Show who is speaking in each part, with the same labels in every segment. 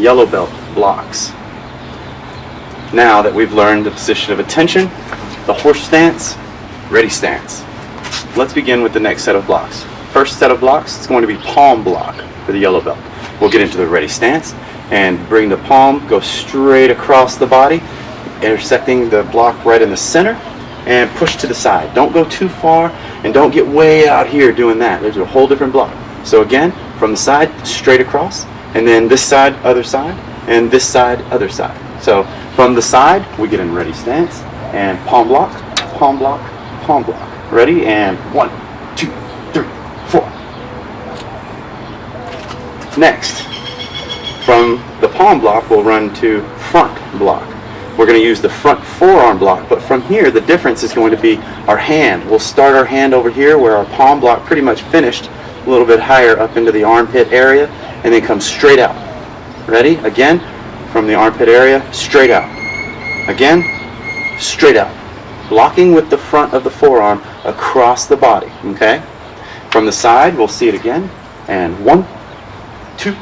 Speaker 1: yellow belt blocks. Now that we've learned the position of attention, the horse stance, ready stance, let's begin with the next set of blocks. First set of blocks is going to be palm block for the yellow belt. We'll get into the ready stance and bring the palm, go straight across the body, intersecting the block right in the center, and push to the side. Don't go too far and don't get way out here doing that. There's a whole different block. So again, from the side, straight across, and then this side, other side, and this side, other side. So from the side, we get in ready stance and palm block, palm block, palm block. Ready? And 1, 2, 3, 4. Next, from the palm block, we'll run to front block. We're going to use the front forearm block, but from here, the difference is going to be our hand. We'll start our hand over here where our palm block pretty much finished, a little bit higher up into the armpit area, and then come straight out. Ready? Again, from the armpit area, straight out. Again, straight out. Blocking with the front of the forearm across the body, okay? From the side, we'll see it again, and 1, 2,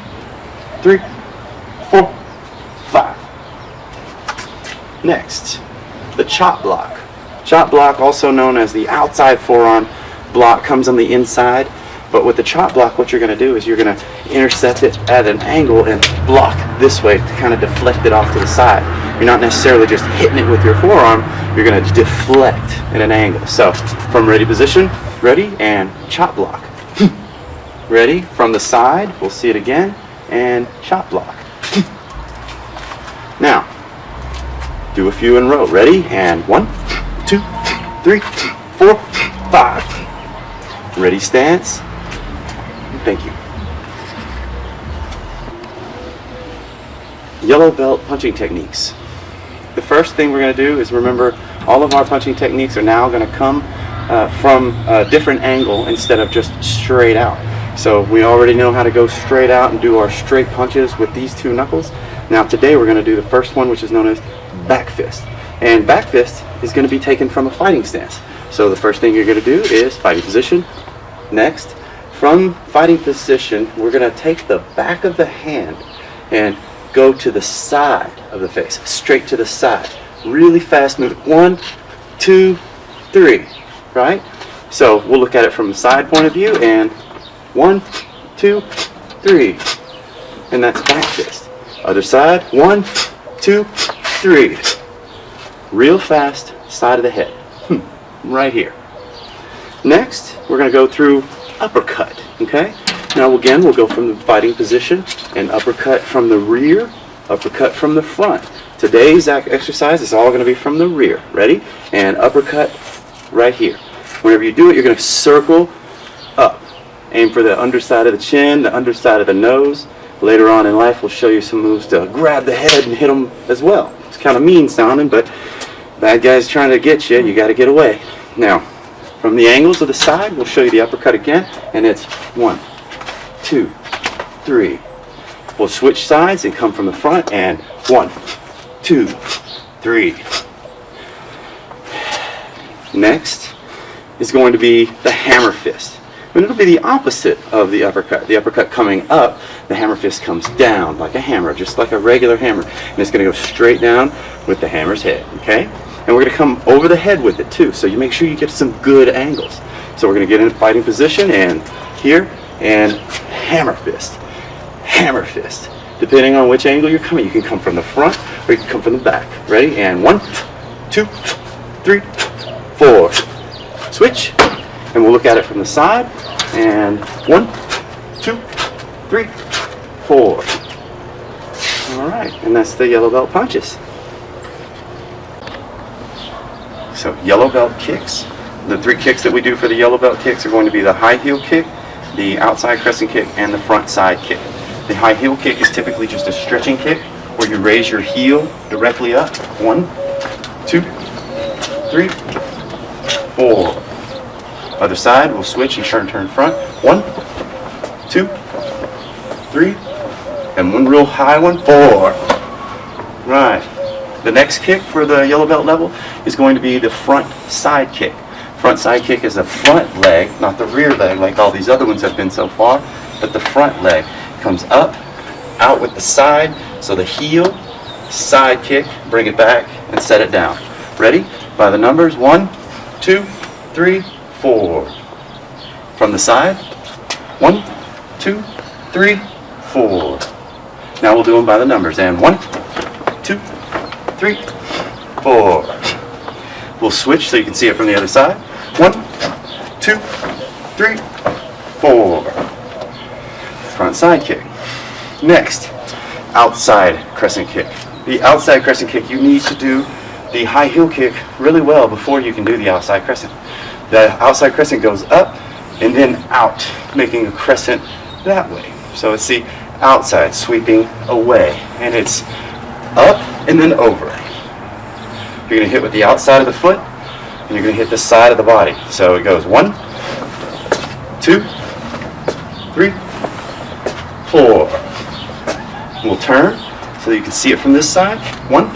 Speaker 1: 3, 4, 5. Next, the chop block. Chop block, also known as the outside forearm block, comes on the inside. But with the chop block, what you're going to do is you're going to intercept it at an angle and block this way to kind of deflect it off to the side. You're not necessarily just hitting it with your forearm, you're going to deflect at an angle. So, from ready position, ready, and chop block. Ready, from the side, we'll see it again, and chop block. Now, do a few in a row. Ready, and 1, 2, 3, 4, 5. Ready stance. Thank you. Yellow belt punching techniques. The first thing we're going to do is remember all of our punching techniques are now going to come from a different angle instead of just straight out. So we already know how to go straight out and do our straight punches with these two knuckles. Now today we're going to do the first one, which is known as back fist. And back fist is going to be taken from a fighting stance. So the first thing you're going to do is fighting position. Next, from fighting position, we're going to take the back of the hand and go to the side of the face, straight to the side. Really fast move. 1, 2, 3, right? So we'll look at it from the side point of view, and 1, 2, 3, and that's back fist. Other side, 1, 2, 3. Real fast, side of the head, right here. Next, we're going to go through uppercut, okay? Now again, we'll go from the fighting position and uppercut from the rear, uppercut from the front. Today's exercise is all going to be from the rear. Ready? And uppercut right here. Whenever you do it, you're going to circle up. Aim for the underside of the chin, the underside of the nose. Later on in life, we'll show you some moves to grab the head and hit them as well. It's kind of mean sounding, but bad guys trying to get you, you got to get away. Now, from the angles of the side, we'll show you the uppercut again, and it's 1, 2, 3. We'll switch sides and come from the front, and 1, 2, 3. Next is going to be the hammer fist. And it'll be the opposite of the uppercut. The uppercut coming up, the hammer fist comes down like a hammer, just like a regular hammer. And it's going to go straight down with the hammer's head, okay? And we're going to come over the head with it too, so you make sure you get some good angles. So we're going to get in a fighting position, and here, and hammer fist. Hammer fist. Depending on which angle you're coming, you can come from the front or you can come from the back. Ready? And 1, 2, 3, 4. Switch. And we'll look at it from the side. And 1, 2, 3, 4. Alright, and that's the yellow belt punches. So yellow belt kicks. The 3 kicks that we do for the yellow belt kicks are going to be the high heel kick, the outside crescent kick, and the front side kick. The high heel kick is typically just a stretching kick where you raise your heel directly up. 1, 2, 3, 4. Other side, we'll switch and turn front. 1, 2, 3, and one real high one. 4. Right. The next kick for the yellow belt level is going to be the front side kick. Front side kick is the front leg, not the rear leg like all these other ones have been so far, but the front leg comes up, out with the side, So the heel, side kick, bring it back, and set it down. Ready? By the numbers, 1, 2, 3, 4. From the side, 1, 2, 3, 4. Now we'll do them by the numbers, and 1, 2, 3, 4. We'll switch so you can see it from the other side. 1, 2, 3, 4. Front side kick. Next, outside crescent kick. The outside crescent kick, you need to do the high heel kick really well before you can do the outside crescent. The outside crescent goes up and then out, making a crescent that way. So it's the outside sweeping away, and it's up and then over. You're going to hit with the outside of the foot, and you're going to hit the side of the body. So it goes 1, 2, 3, 4. We'll turn so you can see it from this side. 1,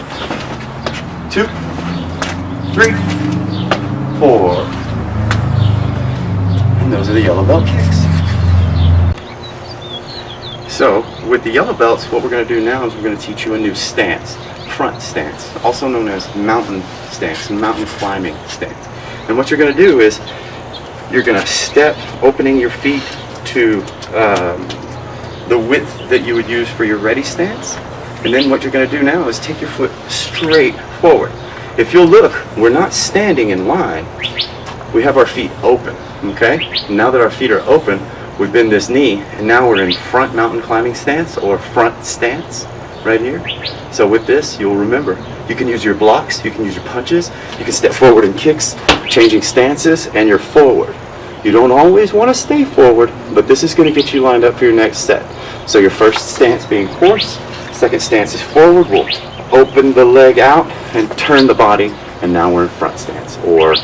Speaker 1: 2, 3, 4. And those are the yellow belt kicks. So with the yellow belts, what we're going to do now is we're going to teach you a new stance, front stance, also known as mountain stance, mountain climbing stance. And what you're going to do is you're going to step, opening your feet to the width that you would use for your ready stance. And then what you're going to do now is take your foot straight forward. If you'll look, we're not standing in line. We have our feet open, okay? Now that our feet are open, we bend this knee, and now we're in front mountain climbing stance, or front stance, right here. So with this, you'll remember, you can use your blocks, you can use your punches, you can step forward in kicks, changing stances, and you're forward. You don't always want to stay forward, but this is going to get you lined up for your next set. So your first stance being horse, second stance is forward. We'll open the leg out and turn the body, and now we're in front stance, or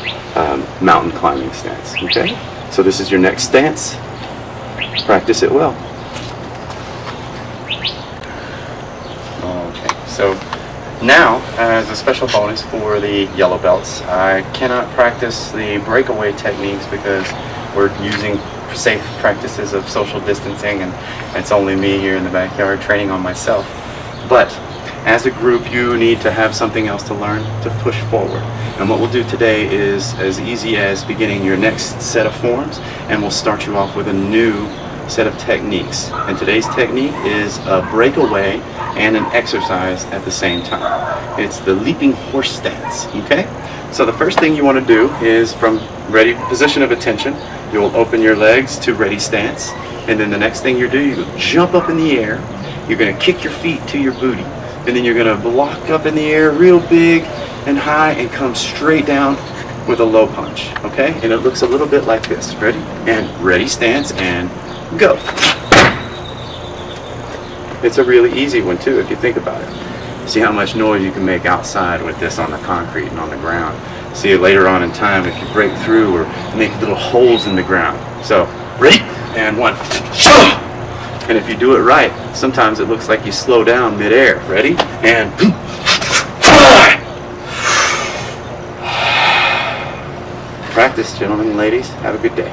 Speaker 1: mountain climbing stance, okay? So this is your next stance. Practice it well. Okay, so now, as a special bonus for the yellow belts, I cannot practice the breakaway techniques because we're using safe practices of social distancing, and it's only me here in the backyard training on myself. But as a group, you need to have something else to learn to push forward. And what we'll do today is as easy as beginning your next set of forms, and we'll start you off with a new set of techniques. And today's technique is a breakaway and an exercise at the same time. It's the leaping horse stance, okay? So the first thing you want to do is, from ready position of attention, you'll open your legs to ready stance, and then the next thing you do, you jump up in the air, you're going to kick your feet to your booty, and then you're going to block up in the air real big and high and come straight down with a low punch, okay? And it looks a little bit like this. Ready? And ready stance, and go. It's a really easy one too if you think about it. See how much noise you can make outside with this on the concrete and on the ground. See it later on in time if you break through or make little holes in the ground. So, ready? And 1. And if you do it right, sometimes it looks like you slow down mid-air. Ready? And practice, gentlemen and ladies. Have a good day.